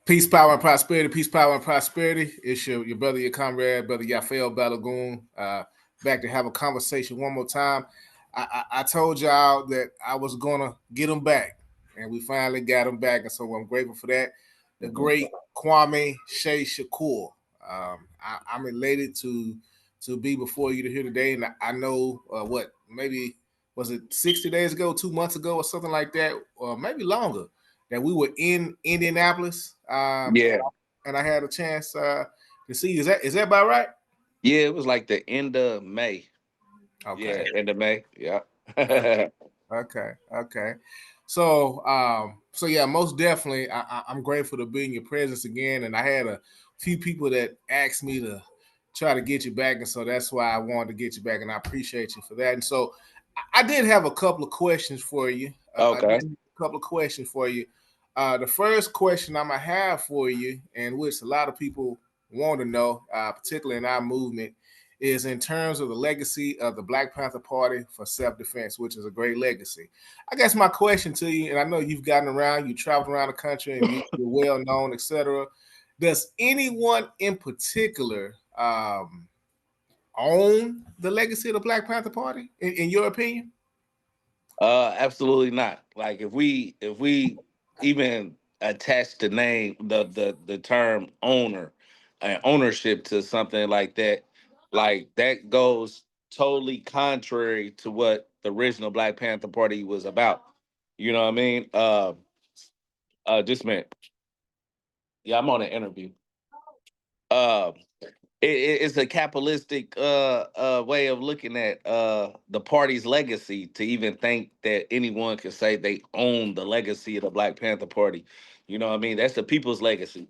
Peace, power, and prosperity. Peace, power, and prosperity. It's your brother, your comrade, brother Yafael Balagoon. Back to have a conversation one more time. I told y'all that I was gonna get him back, and we finally got him back, and so I'm grateful for that. The great Kwame Shakur. I'm elated to be before you to here today, and I know what maybe was it 60 days ago, 2 months ago, or something like that, or maybe longer that we were in Indianapolis, Yeah, and I had a chance to see. Is that about right? yeah, it was like the end of May. Okay, Yeah, end of May. Yeah. okay, okay. So yeah, most definitely, I'm grateful to be in your presence again, and I had a few people that asked me to try to get you back, and so that's why I wanted to get you back, and I appreciate you for that. And so I did have a couple of questions for you. Okay. The first question I'm gonna have for you, and which a lot of people want to know, particularly in our movement, is in terms of the legacy of the Black Panther Party for self-defense, which is a great legacy. I guess my question to you, and I know you've gotten around, you traveled around the country, and you're well known, etc. Does anyone in particular own the legacy of the Black Panther Party, in your opinion? Absolutely not. Like if we even attach the name the term owner and ownership to something like that goes totally contrary to what the original Black Panther Party was about. You know what I mean? Just a minute. Yeah, I'm on an interview. Uh, it's a capitalistic way of looking at the party's legacy to even think that anyone could say they own the legacy of the Black Panther Party. You know what I mean? That's the people's legacy.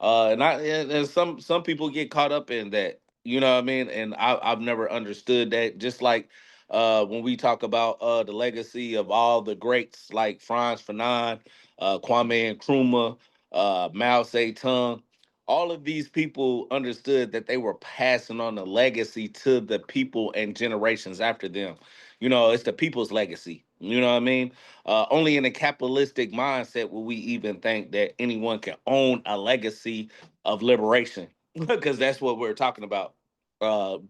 And some people get caught up in that. You know what I mean? And I've never understood that. Just like when we talk about the legacy of all the greats like Franz Fanon, Kwame Nkrumah, Mao Zedong, all of these people understood that they were passing on a legacy to the people and generations after them. You know, it's the people's legacy. You know what I mean? Only in a capitalistic mindset will we even think that anyone can own a legacy of liberation, because that's what we're talking about.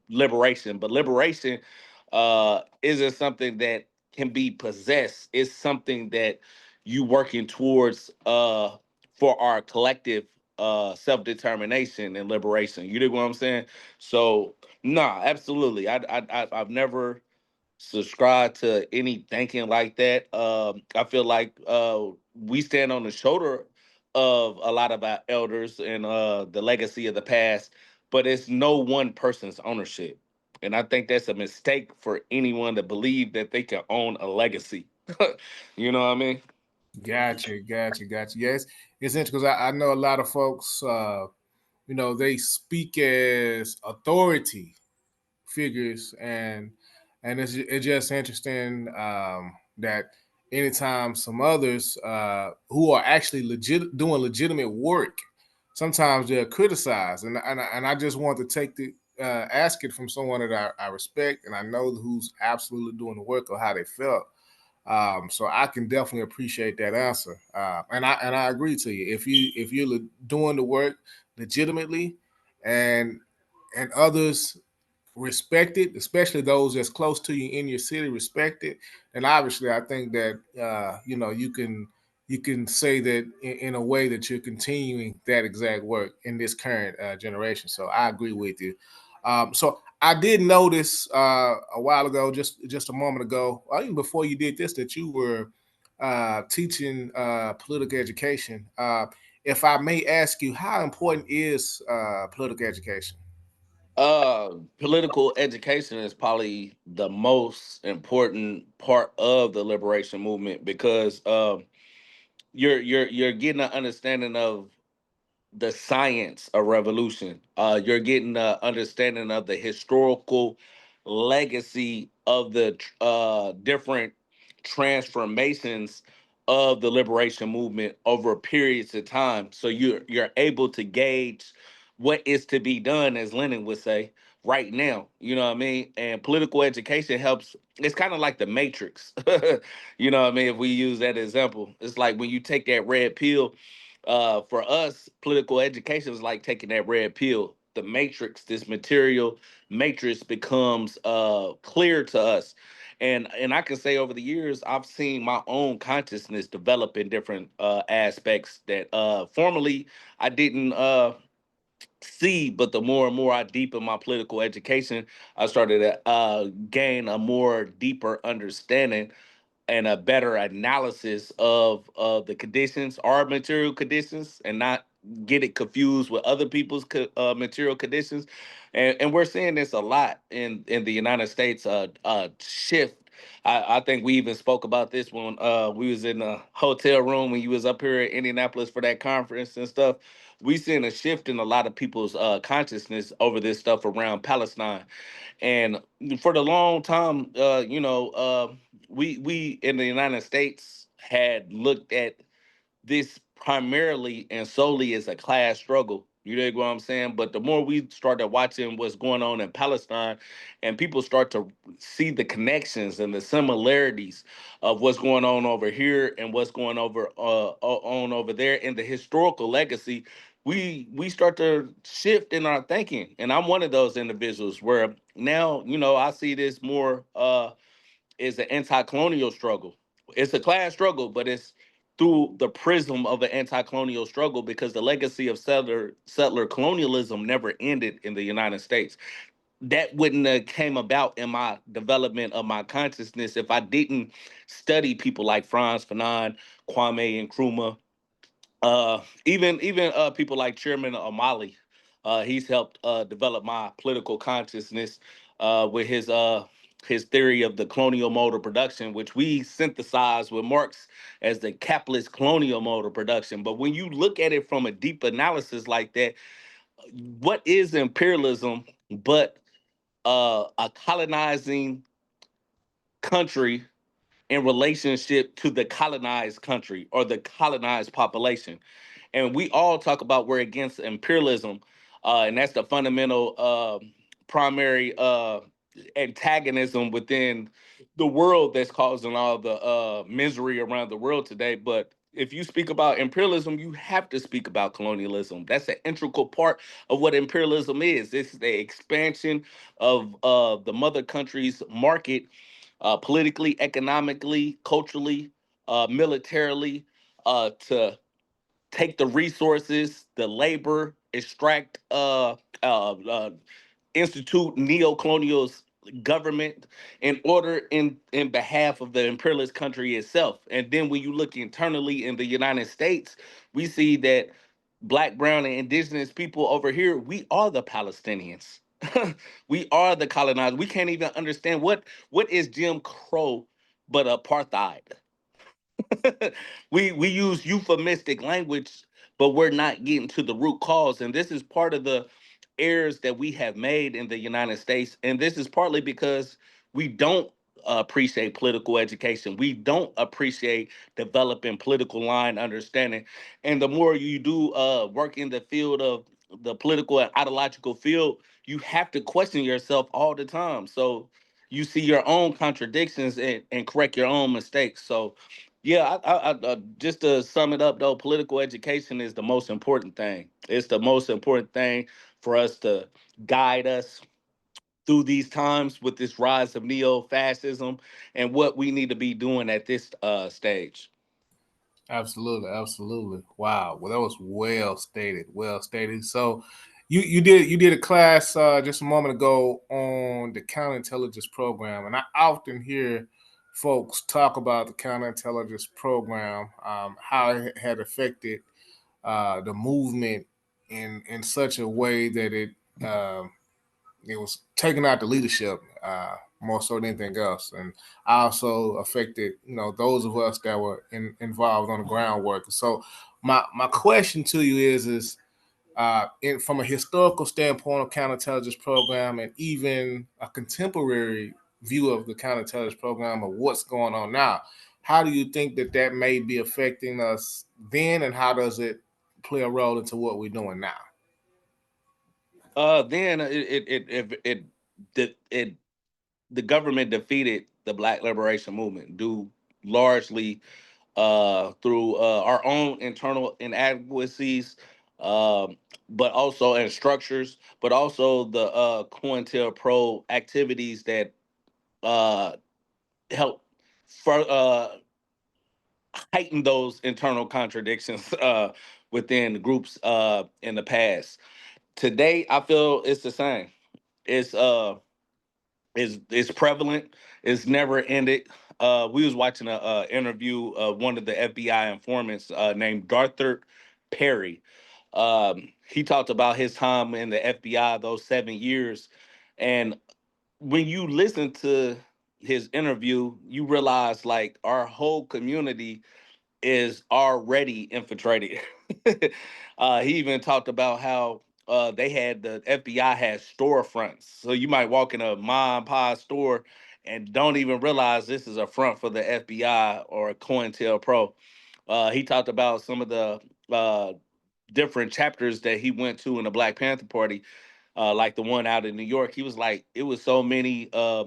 Liberation, but liberation isn't something that can be possessed. It's something that you working towards for our collective self determination and liberation. You dig what I'm saying? So, nah, absolutely. I've never subscribed to any thinking like that. I feel like we stand on the shoulder of a lot of our elders and the legacy of the past, but it's no one person's ownership. And I think that's a mistake for anyone to believe that they can own a legacy. You know what I mean? Gotcha. Yes, it's interesting because I know a lot of folks. They speak as authority figures, and it's just interesting that anytime some others who are actually doing legitimate work, sometimes they're criticized, and I just want to take the ask it from someone that I respect and I know who's absolutely doing the work or how they felt. So I can definitely appreciate that answer, and I agree to you. If you're doing the work legitimately, and others respect it, especially those that's close to you in your city respect it, then obviously I think that you can say that in a way that you're continuing that exact work in this current generation. So I agree with you. So I did notice a while ago, just a moment ago, or even before you did this, that you were teaching political education. If I may ask you, how important is political education? Political education is probably the most important part of the liberation movement because you're getting an understanding of the science of revolution. You're getting an understanding of the historical legacy of the different transformations of the liberation movement over periods of time. So you're able to gauge what is to be done, as Lenin would say, right now. You know what I mean? And political education helps. It's kind of like the Matrix. You know what I mean? If we use that example, it's like when you take that red pill For us, political education is like taking that red pill. The matrix, this material matrix, becomes clear to us. And I can say over the years, I've seen my own consciousness develop in different aspects that formerly I didn't see. But the more and more I deepen my political education, I started to gain a more deeper understanding and a better analysis of the conditions, our material conditions, and not get it confused with other people's material conditions. And we're seeing this a lot in the United States. Shift. I think we even spoke about this when we was in the hotel room when you was up here in Indianapolis for that conference and stuff. We seeing a shift in a lot of people's consciousness over this stuff around Palestine. And for the long time, we in the United States had looked at this primarily and solely as a class struggle. You dig what I'm saying? But the more we started watching what's going on in Palestine, and people start to see the connections and the similarities of what's going on over here and what's going on over there, and the historical legacy, we start to shift in our thinking. And I'm one of those individuals where now, I see this more is an anti-colonial struggle. It's a class struggle, but it's through the prism of an anti-colonial struggle, because the legacy of settler colonialism never ended in the United States. That wouldn't have came about in my development of my consciousness if I didn't study people like Franz Fanon, Kwame Nkrumah, even people like Chairman O'Malley. He's helped develop my political consciousness with his theory of the colonial mode of production, which we synthesize with Marx as the capitalist colonial mode of production. But when you look at it from a deep analysis like that, what is imperialism but a colonizing country in relationship to the colonized country or the colonized population? And we all talk about we're against imperialism, and that's the fundamental primary antagonism within the world that's causing all the misery around the world today. But if you speak about imperialism, you have to speak about colonialism. That's an integral part of what imperialism is. It's the expansion of the mother country's market, politically, economically, culturally, militarily, to take the resources, the labor, extract, institute neo-colonial government in order in behalf of the imperialist country itself. And then when you look internally in the United States, we see that black, brown, and indigenous people over here, we are the Palestinians. We are the colonized. We can't even understand what is Jim Crow but apartheid. We use euphemistic language, but we're not getting to the root cause. And this is part of the errors that we have made in the United States. And this is partly because we don't appreciate political education. We don't appreciate developing political line understanding. And the more you do work in the field of the political and ideological field, you have to question yourself all the time. So you see your own contradictions and correct your own mistakes. So yeah, just to sum it up though, political education is the most important thing. It's the most important thing for us to guide us through these times with this rise of neo-fascism and what we need to be doing at this stage. Absolutely, absolutely. Wow. Well, that was well stated. Well stated. So, you did a class just a moment ago on the counterintelligence program, and I often hear folks talk about the counterintelligence program, how it had affected the movement in such a way that um it was taking out the leadership more so than anything else, and also affected those of us that were involved on the groundwork. So my question to you is from a historical standpoint of counterintelligence program, and even a contemporary view of the counterintelligence program of what's going on now, how do you think that may be affecting us then, and how does it play a role into what we're doing now? Then it the government defeated the Black Liberation Movement due largely through our own internal inadequacies, um, but also and structures, but also the COINTELPRO activities that uh, help heighten those internal contradictions within groups in the past. Today, I feel it's the same. It's is prevalent. It's never ended. We was watching a interview of one of the FBI informants named Darthur Perry. He talked about his time in the FBI, those 7 years, and when you listen to his interview, you realize like our whole community is already infiltrated. He even talked about how they had the FBI had storefronts. So you might walk in a mom and pop store and don't even realize this is a front for the FBI or COINTELPRO. He talked about some of the different chapters that he went to in the Black Panther Party, like the one out in New York. He was like, it was so many uh,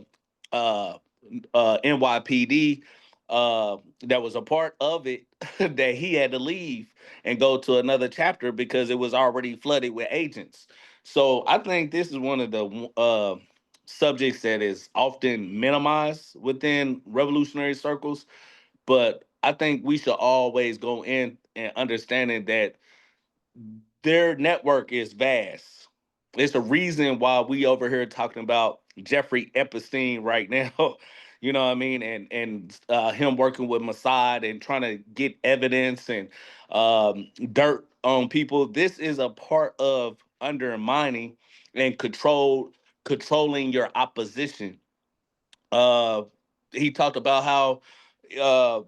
NYPD that was a part of it that he had to leave and go to another chapter because it was already flooded with agents. So I think this is one of the subjects that is often minimized within revolutionary circles. But I think we should always go in and understanding that their network is vast. It's a reason why we over here talking about Jeffrey Epstein right now. You know what I mean? And him working with Mossad and trying to get evidence and dirt on people. This is a part of undermining and controlling your opposition. Uh, he talked about how uh,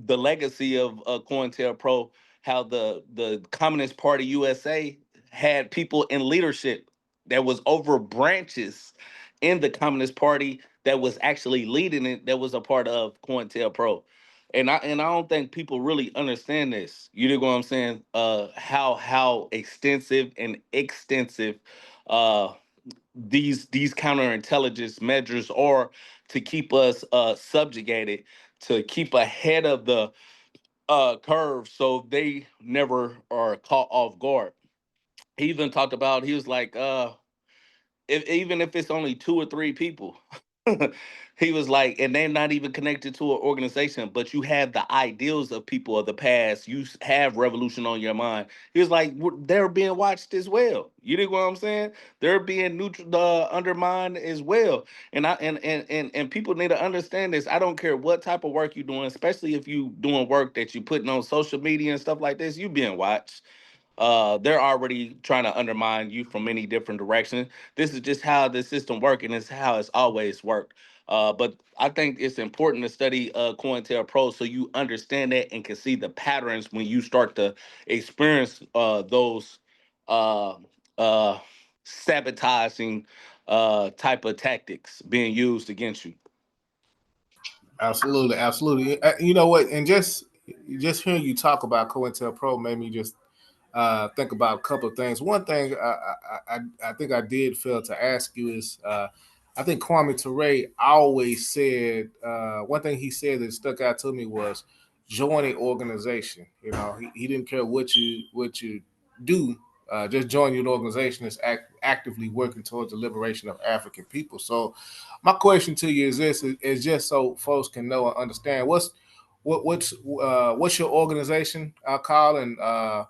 the legacy of COINTELPRO, how the Communist Party USA had people in leadership that was over branches in the Communist Party that was actually leading it, that was a part of COINTELPRO. And I don't think people really understand this. You know what I'm saying? How extensive and extensive uh these counterintelligence measures are to keep us subjugated, to keep ahead of the curve so they never are caught off guard. He even talked about, he was like, if even if it's only two or three people, he was like, and they're not even connected to an organization, but you have the ideals of people of the past. You have revolution on your mind. He was like, they're being watched as well. You know what I'm saying? They're being neutral, undermined as well. And and people need to understand this. I don't care what type of work you're doing, especially if you doing work that you putting on social media and stuff like this. You being watched. They're already trying to undermine you from many different directions. This is just how the system works, and it's how it's always worked. But I think it's important to study COINTELPRO so you understand that and can see the patterns when you start to experience those uh, uh, sabotaging type of tactics being used against you. Absolutely, absolutely. You know what? And just hearing you talk about COINTELPRO made me just think about a couple of things. One thing I think I did fail to ask you is I think Kwame Ture always said one thing he said that stuck out to me was join an organization. You know, he didn't care what you do. Just join your organization that's actively working towards the liberation of African people. So, my question to you is this: is just so folks can know and understand what's your organization called and uh,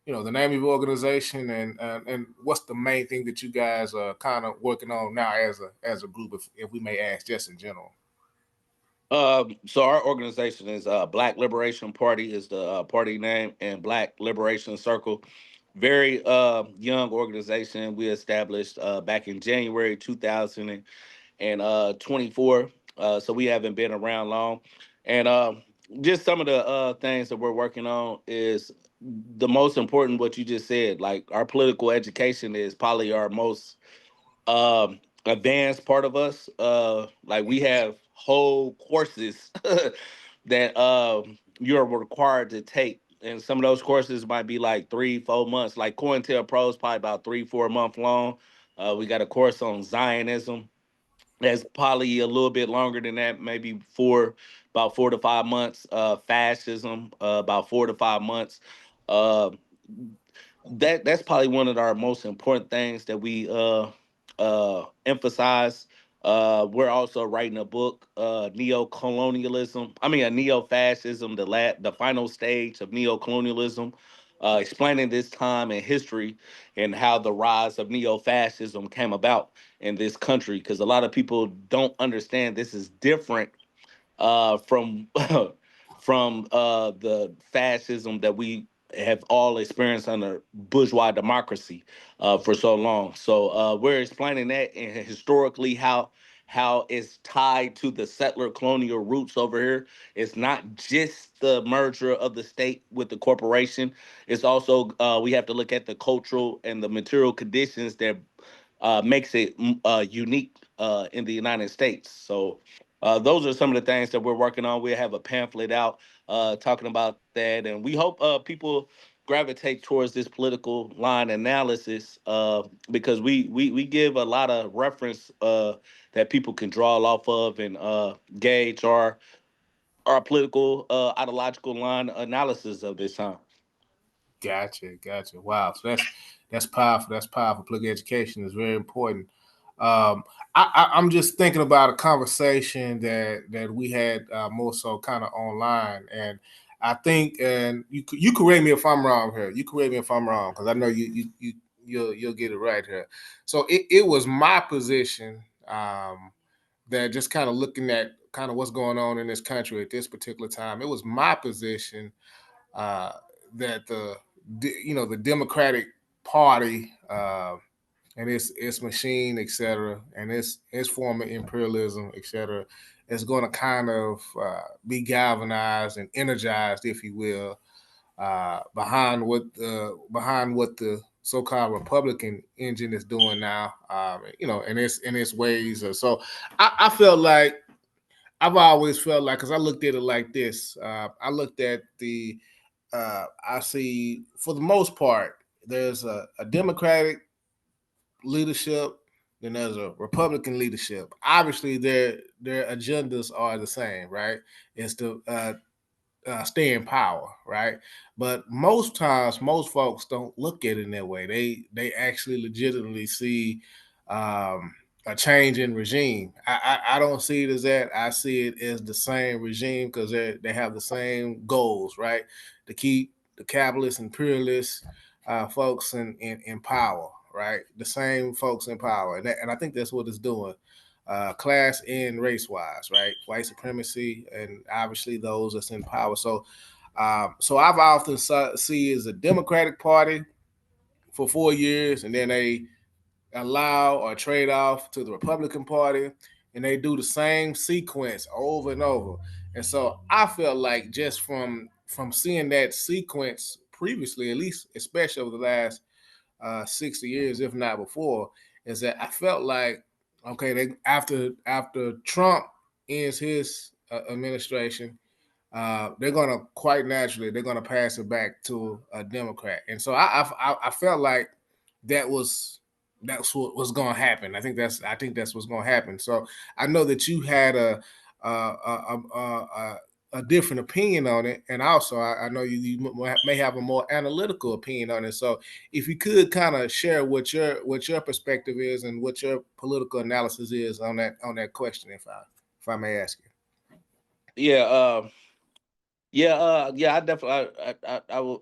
the name of your organization and what's the main thing that you guys are kind of working on now as a group, if we may ask, just in general. So our organization is Black Liberation Party is the party name, and Black Liberation Circle. Very young organization. We established back in January 2024. So we haven't been around long. And just some of the things that we're working on is the most important. What you just said, like our political education is probably our most advanced part of us. Like we have whole courses that you're required to take. And some of those courses might be like 3, 4 months. Like COINTELPRO is probably about 3, 4 month long. We got a course on Zionism. That's probably a little bit longer than that, maybe about 4 to 5 months. Fascism, about 4 to 5 months. Uh, that's probably one of our most important things that we emphasize. We're also writing a book, neo-colonialism. I mean, a neo-fascism, the final stage of neo-colonialism, explaining this time in history and how the rise of neo-fascism came about in this country. Because a lot of people don't understand this is different from the fascism that we have all experienced under bourgeois democracy for so long. So we're explaining that and historically how it's tied to the settler colonial roots over here. It's not just the merger of the state with the corporation. It's also we have to look at the cultural and the material conditions that makes it unique in the United States. So those are some of the things that we're working on. We have a pamphlet out talking about that, and we hope people gravitate towards this political line analysis because we give a lot of reference that people can draw off of and gauge our political ideological line analysis of this time. Gotcha, gotcha. Wow, so that's powerful. That's powerful. Political education is very important. Um, I'm just thinking about a conversation that we had more so kind of online, and I think, and you correct me if I'm wrong here. You correct me if I'm wrong because I know you'll get it right here. So it was my position that just kind of looking at kind of what's going on in this country at this particular time. It was my position uh, that the Democratic Party and its machine, etc., and its form of imperialism, etc., is going to kind of be galvanized and energized, if you will, behind what the so-called Republican engine is doing now, in its ways. So I felt like I've always felt like, because I looked at it like this. I looked at I see, for the most part, there's a Democratic leadership, then there's a Republican leadership. Obviously, their agendas are the same, right? It's to stay in power, right? But most times, most folks don't look at it in that way. They actually legitimately see a change in regime. I don't see it as that. I see it as the same regime because they have the same goals, right? To keep the capitalist imperialist folks in power, right? The same folks in power, and I think that's what it's doing. Class and race wise, right? White supremacy, and obviously those that's in power. So I've often see as a Democratic Party for 4 years, and then they allow or trade off to the Republican Party, and they do the same sequence over and over. And so I felt like just from seeing that sequence previously, at least especially over the last 60 years, if not before, is that I felt like, okay, after Trump ends his administration, they're gonna quite naturally they're gonna pass it back to a Democrat, and so I felt like that was that's what was gonna happen. I think that's what's gonna happen. So I know that you had a different opinion on it, and also I know you may have a more analytical opinion on it. So if you could kind of share what your perspective is and what your political analysis is on that question, if I may ask you. Yeah, yeah. I definitely,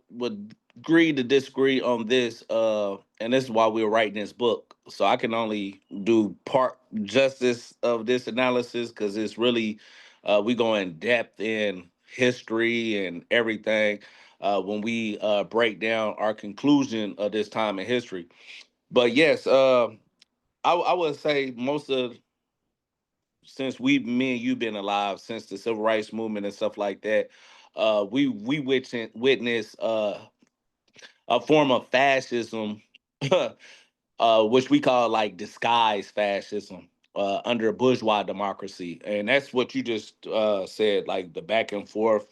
would agree to disagree on this, and this is why we're writing this book. So I can only do part justice of this analysis because it's really, we go in depth in history and everything when we break down our conclusion of this time in history. But yes, I would say most of since me and you been alive since the civil rights movement and stuff like that, we witness a form of fascism, which we call like disguised fascism under bourgeois democracy, and that's what you just said, like the back and forth,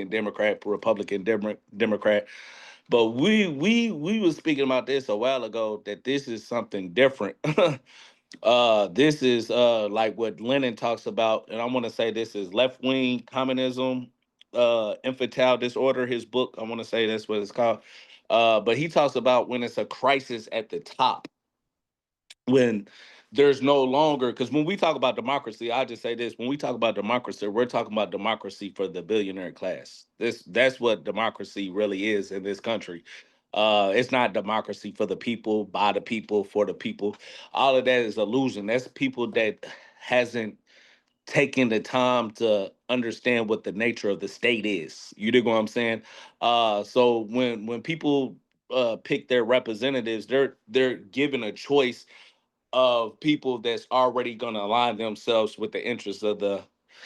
Democrat. But we was speaking about this a while ago that this is something different. This is like what Lenin talks about, and I want to say this is left wing communism, infantile disorder. His book, I want to say that's what it's called. But he talks about when it's a crisis at the top, when there's no longer, because when we talk about democracy, I just say this: when we talk about democracy, we're talking about democracy for the billionaire class. That's what democracy really is in this country. It's not democracy for the people, by the people, for the people. All of that is illusion. That's people that hasn't taken the time to understand what the nature of the state is. You dig what I'm saying? So when people pick their representatives, they're given a choice of people that's already going to align themselves with the interests of the,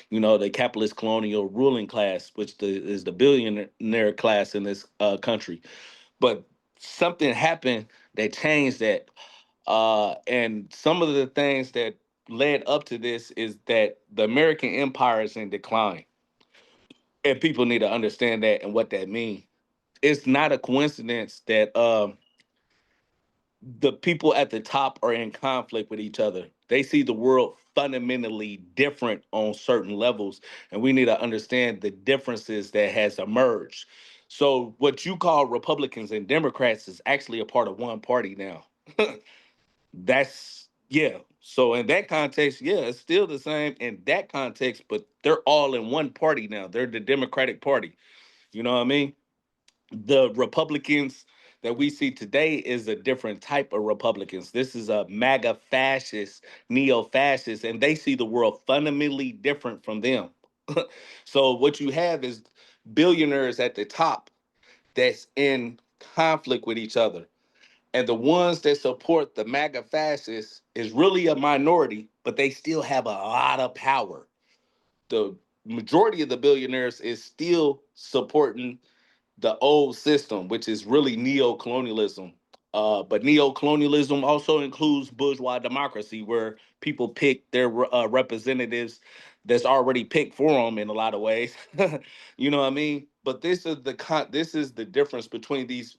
the capitalist colonial ruling class, which is the billionaire class in this country. But something happened that changed that, and some of the things that led up to this is that the American empire is in decline, and people need to understand that and what that means. It's not a coincidence that the people at the top are in conflict with each other. They see the world fundamentally different on certain levels, and we need to understand the differences that has emerged. So what you call Republicans and Democrats is actually a part of one party now. That's yeah. So in that context, yeah, it's still the same in that context, but they're all in one party now. They're the Democratic Party. You know what I mean? The Republicans that we see today is a different type of Republicans. This is a MAGA fascist, neo fascist, and they see the world fundamentally different from them. So what you have is billionaires at the top that's in conflict with each other. And the ones that support the MAGA fascists is really a minority, but they still have a lot of power. The majority of the billionaires is still supporting the old system, which is really neo-colonialism. But neo-colonialism also includes bourgeois democracy, where people pick their representatives that's already picked for them in a lot of ways. You know what I mean? But this is the difference between these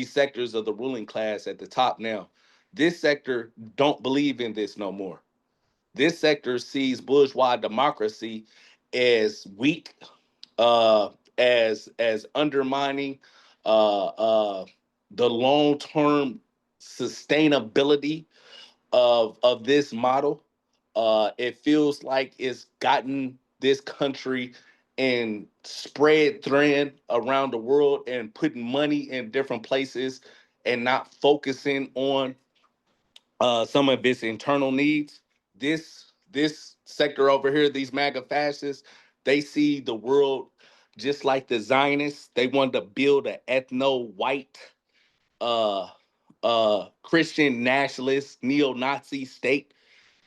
sectors of the ruling class at the top now. This sector don't believe in this no more. This sector sees bourgeois democracy as weak, uh, as undermining the long term sustainability of this model. It feels like it's gotten this country and spread thin around the world and putting money in different places and not focusing on some of its internal needs. This sector over here, these MAGA fascists, they see the world just like the Zionists. They want to build an ethno-white, uh, Christian nationalist, neo-Nazi state,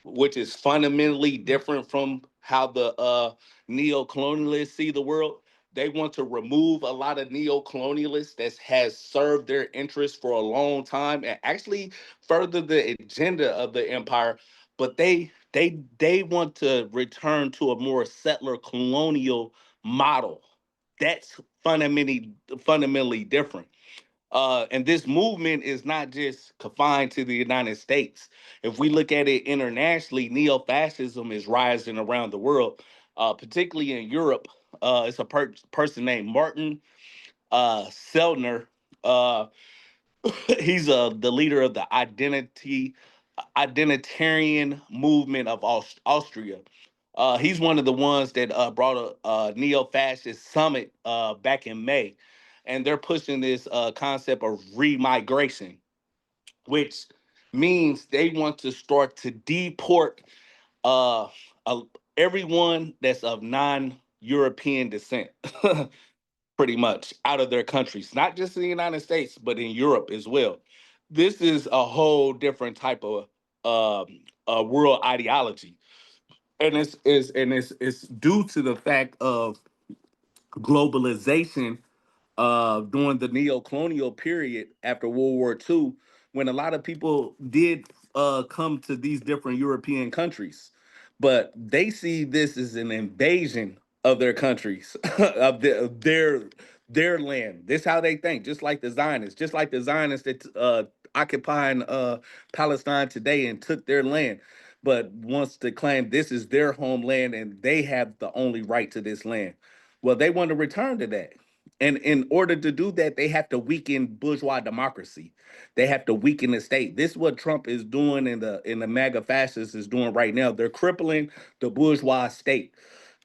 which is fundamentally different from how the neo-colonialists see the world. They want to remove a lot of neo-colonialists that has served their interests for a long time and actually further the agenda of the empire. But they want to return to a more settler colonial model. That's fundamentally different. And this movement is not just confined to the United States. If we look at it internationally, neo fascism is rising around the world, particularly in Europe. It's a person named Martin Sellner. Uh, he's the leader of the identitarian movement of Austria. He's one of the ones that brought a neo-fascist summit back in May, and they're pushing this concept of remigration, which means they want to start to deport uh, uh, everyone that's of non-European descent. Pretty much out of their countries, not just in the United States, but in Europe as well. This is a whole different type of world ideology, and it's due to the fact of globalization during the neo-colonial period after World War II, when a lot of people did come to these different European countries, but they see this as an invasion of their countries, of their land. This is how they think, just like the Zionists that occupying Palestine today and took their land, but wants to claim this is their homeland and they have the only right to this land. Well, they want to return to that. And in order to do that, they have to weaken bourgeois democracy. They have to weaken the state. This is what Trump is doing, and the MAGA fascists is doing right now. They're crippling the bourgeois state.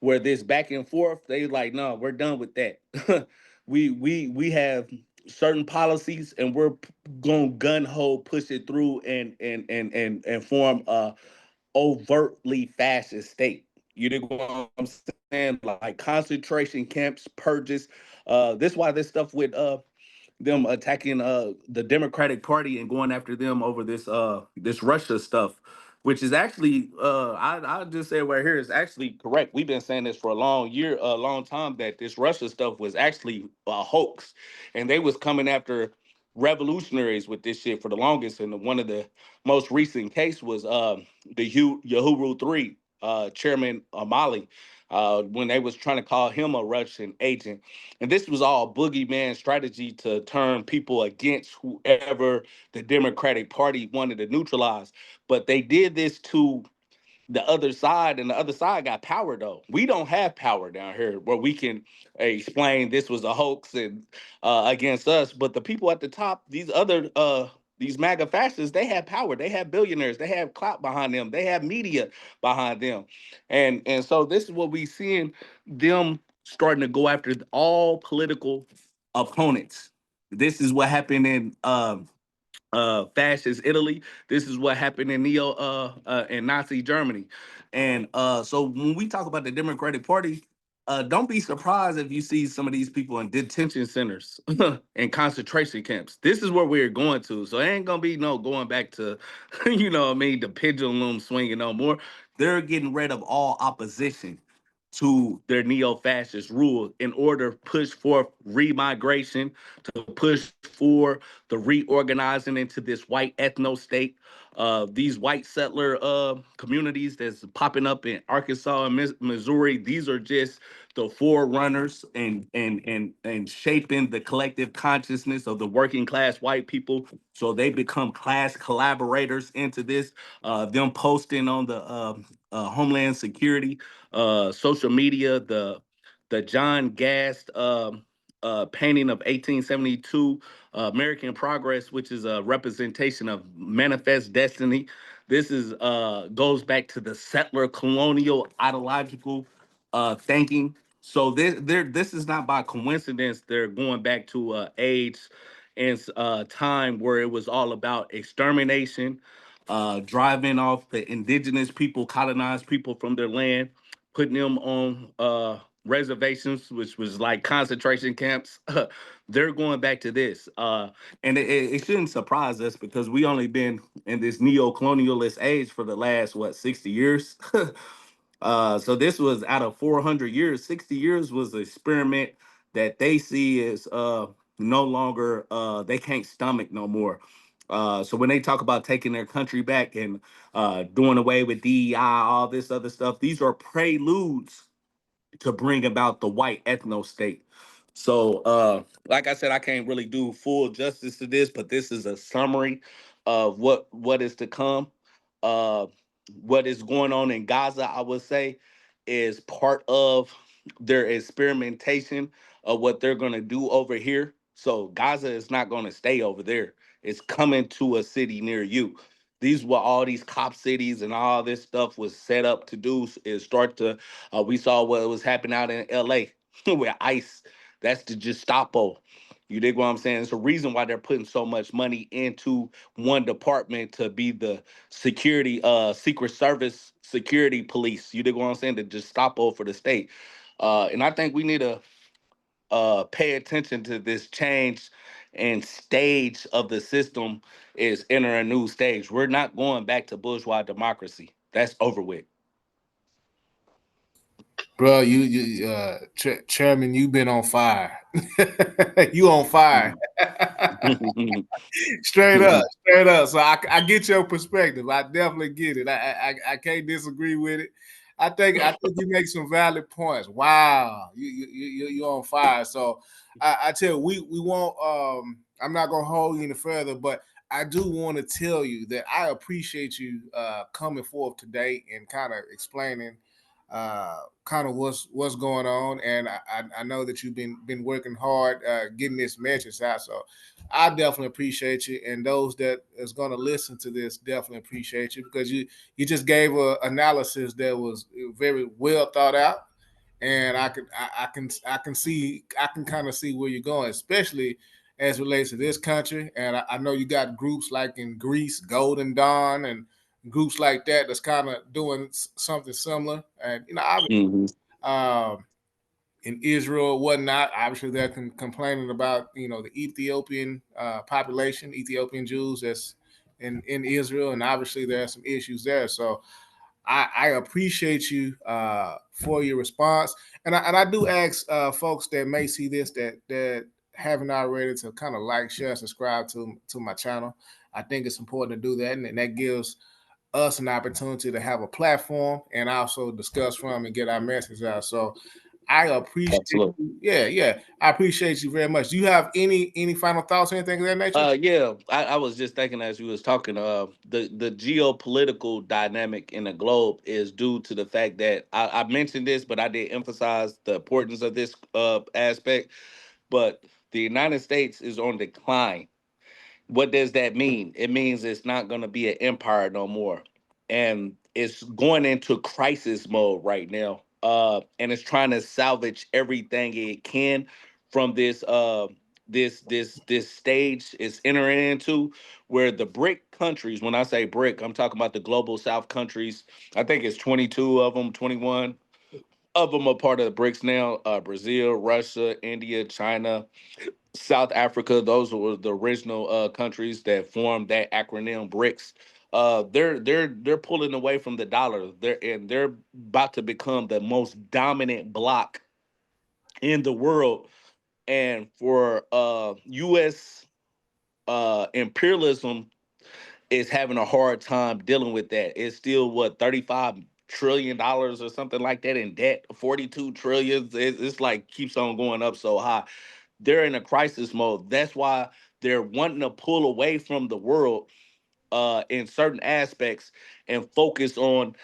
Where this back and forth, they like, no, we're done with that. We have certain policies, and we're going to gun ho push it through and form a overtly fascist state. You know what I'm saying? Like concentration camps, purges. This why this stuff with them attacking the Democratic Party and going after them over this Russia stuff, which is actually I'll just say right here is actually correct. We've been saying this for a long time that this Russia stuff was actually a hoax, and they was coming after revolutionaries with this shit for the longest. And one of the most recent case was the Yahoo 3 chairman Amali, when they was trying to call him a Russian agent. And this was all boogeyman strategy to turn people against whoever the Democratic Party wanted to neutralize. But they did this to the other side, and the other side got power though. We don't have power down here where we can explain this was a hoax and against us. But the people at the top, these MAGA fascists, they have power. They have billionaires. They have clout behind them. They have media behind them, and so this is what we seeing them starting to go after all political opponents. This is what happened in fascist Italy. This is what happened in neo in Nazi Germany. And so when we talk about the Democratic Party, don't be surprised if you see some of these people in detention centers and concentration camps. This is where we're going to. So it ain't gonna be no going back to, you know what I mean, the pendulum swinging no more. They're getting rid of all opposition to their neo-fascist rule in order to push for remigration, to push for the reorganizing into this white ethno state. These white settler communities that's popping up in Arkansas and Missouri, these are just the forerunners and shaping the collective consciousness of the working class white people. So they become class collaborators into this. Them posting on the Homeland Security social media, the John Gast painting of 1872 American Progress, which is a representation of manifest destiny. This is goes back to the settler colonial ideological thinking. So this is not by coincidence. They're going back to age and time where it was all about extermination, driving off the indigenous people, colonized people from their land, putting them on reservations, which was like concentration camps. They're going back to this, and it shouldn't surprise us because we only been in this neo-colonialist age for the last 60 years. So this was out of 400 years. 60 years was an experiment that they see as no longer they can't stomach no more. So when they talk about taking their country back and doing away with DEI, all this other stuff, these are preludes to bring about the white ethno state. So, like I said, I can't really do full justice to this, but this is a summary of what is to come. Uh, what is going on in Gaza, I would say, is part of their experimentation of what they're going to do over here. So Gaza is not going to stay over there. It's coming to a city near you. These were all these cop cities and all this stuff was set up to do is start to we saw what was happening out in LA with ICE. That's the Gestapo. You dig what I'm saying? It's a reason why they're putting so much money into one department to be the security, Secret Service security police. You dig what I'm saying? The Gestapo for the state. And I think we need to pay attention to this change and stage of the system is entering a new stage. We're not going back to bourgeois democracy. That's over with. Bro, Chairman, you've been on fire. You on fire. Straight up, straight up. So I get your perspective. I definitely get it. I can't disagree with it. I think you make some valid points. Wow, you on fire. So I tell you, we won't. I'm not gonna hold you any further, but I do want to tell you that I appreciate you coming forth today and kind of explaining kind of what's going on, and I know that you've been working hard getting this message out. So I definitely appreciate you, and those that is going to listen to this definitely appreciate you because you just gave a analysis that was very well thought out, and I can kind of see where you're going, especially as relates to this country. And I know you got groups like in Greece, Golden Dawn, and groups like that that's kind of doing something similar. And obviously, Hmm. um, in Israel, whatnot, obviously they're complaining about the Ethiopian population, Ethiopian Jews that's in Israel, and obviously there are some issues there. So I appreciate you for your response, and I do ask folks that may see this that haven't already to kind of like, share, subscribe to my channel. I think it's important to do that, and that gives us an opportunity to have a platform and also discuss from and get our message out. So I appreciate Absolutely. you. Yeah, yeah, I appreciate you very much. Do you have any final thoughts or anything of that nature? Yeah, I was just thinking as you was talking, the geopolitical dynamic in the globe is due to the fact that I mentioned this, but I did emphasize the importance of this aspect. But the United States is on decline. What does that mean? It means it's not going to be an empire no more, and it's going into crisis mode right now. And it's trying to salvage everything it can from this stage it's entering into, where the BRIC countries. When I say BRIC, I'm talking about the global South countries. I think it's 22 of them, 21 of them are part of the BRICS now. Brazil, Russia, India, China, South Africa. Those were the original countries that formed that acronym BRICS. They're pulling away from the dollar. They're about to become the most dominant bloc in the world. And for U.S. Imperialism is having a hard time dealing with that. It's still what, $35 trillion or something like that in debt. 42 trillion. It's like keeps on going up so high. They're in a crisis mode. That's why they're wanting to pull away from the world in certain aspects and focus on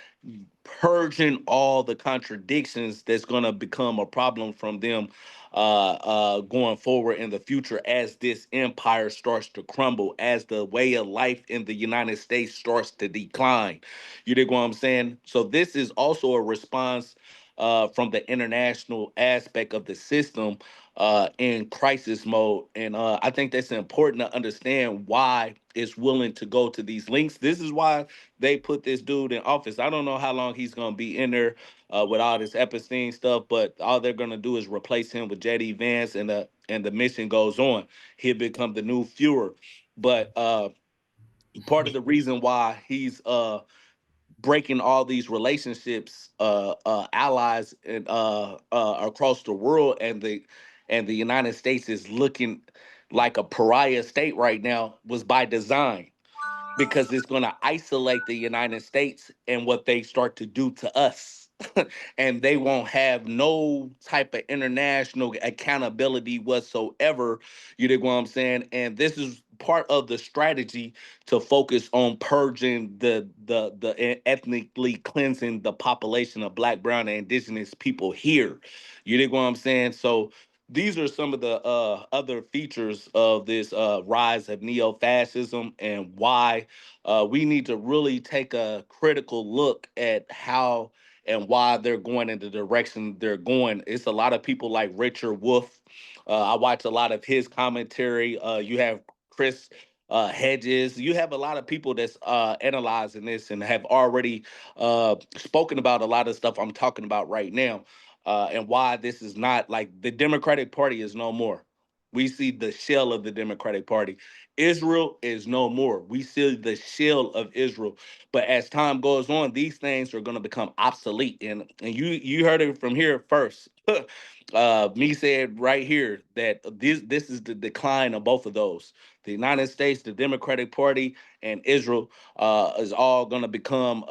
purging all the contradictions that's going to become a problem from them going forward in the future as this empire starts to crumble, as the way of life in the United States starts to decline. You dig what I'm saying? So this is also a response from the international aspect of the system in crisis mode. And I think that's important to understand why it's willing to go to these links. This is why they put this dude in office. I don't know how long he's going to be in there with all this Epstein stuff, but all they're going to do is replace him with JD Vance, and the mission goes on. He'll become the new Fuhrer. But part of the reason why he's breaking all these relationships, allies, and across the world, and the United States is looking like a pariah state right now, was by design, because it's going to isolate the United States and what they start to do to us. And they won't have no type of international accountability whatsoever. You dig what I'm saying? And this is part of the strategy to focus on purging the ethnically cleansing the population of black, brown, and indigenous people here. You dig what I'm saying? So these are some of the other features of this rise of neo-fascism, and why we need to really take a critical look at how and why they're going in the direction they're going. It's a lot of people like Richard Wolff. I watch a lot of his commentary. You have Chris Hedges. You have a lot of people that's analyzing this and have already spoken about a lot of stuff I'm talking about right now, and why this is not like the Democratic Party is no more. We see the shell of the Democratic Party. Israel is no more. We see the shell of Israel. But as time goes on, these things are going to become obsolete. And you heard it from here first. Me said right here that this is the decline of both of those. The United States, the Democratic Party, and Israel is all going to become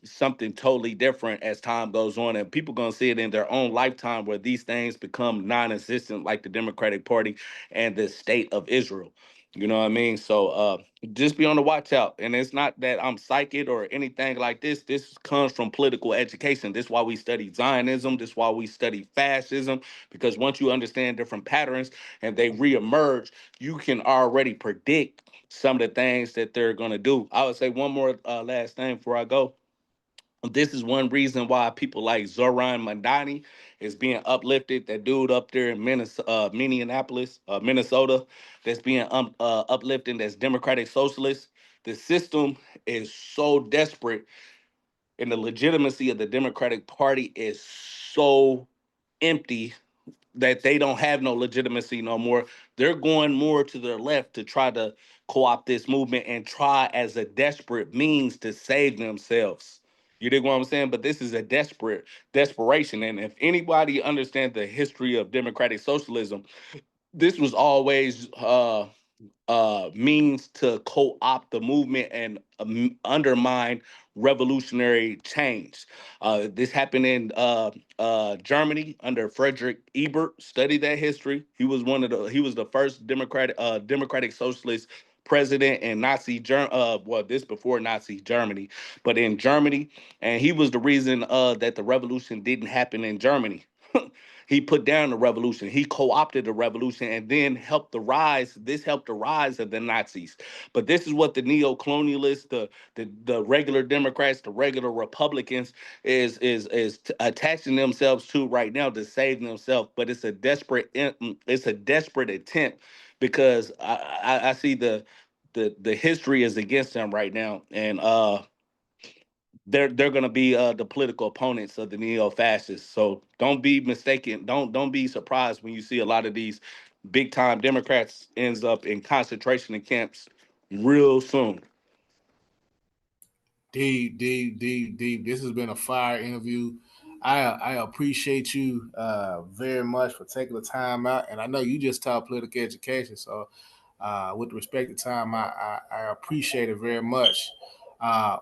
something totally different as time goes on, and people going to see it in their own lifetime, where these things become non-existent, like the Democratic Party and the state of Israel. You know what I mean? So just be on the watch out. And it's not that I'm psychic or anything like this. This comes from political education. This is why we study Zionism. This is why we study fascism. Because once you understand different patterns and they reemerge, you can already predict some of the things that they're gonna do. I would say one more last thing before I go. This is one reason why people like Zoran Mandani is being uplifted. That dude up there in Minneapolis, Minnesota, that's being uplifted. That's Democratic Socialist. The system is so desperate, and the legitimacy of the Democratic Party is so empty that they don't have no legitimacy no more. They're going more to their left to try to co-opt this movement and try as a desperate means to save themselves. You dig what I'm saying? But this is a desperation. And if anybody understands the history of democratic socialism, this was always means to co-opt the movement and undermine revolutionary change. This happened in Germany under Frederick Ebert. Study that history. He was the first democratic socialist president in Nazi Germany. Well, this before Nazi Germany, but in Germany, and he was the reason that the revolution didn't happen in Germany. He put down the revolution. He co-opted the revolution and then helped the rise. This helped the rise of the Nazis. But this is what the neo-colonialists, the regular Democrats, the regular Republicans is attaching themselves to right now to save themselves. But it's a desperate attempt because I see the history is against them right now, and they're going to be the political opponents of the neo-fascists. So don't be mistaken. Don't be surprised when you see a lot of these big time Democrats ends up in concentration camps real soon. Deep, deep, deep, deep. This has been a fire interview. I appreciate you very much for taking the time out, and I know you just taught political education, so with respect to time, I appreciate it very much.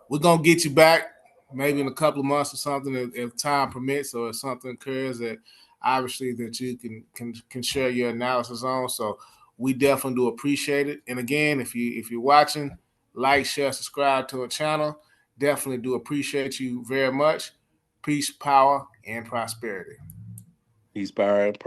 We're gonna get you back maybe in a couple of months or something if time permits, or if something occurs that obviously that you can share your analysis on. So we definitely do appreciate it. And again, if you're watching, like, share, subscribe to our channel. Definitely do appreciate you very much. Peace, power, and prosperity. He's power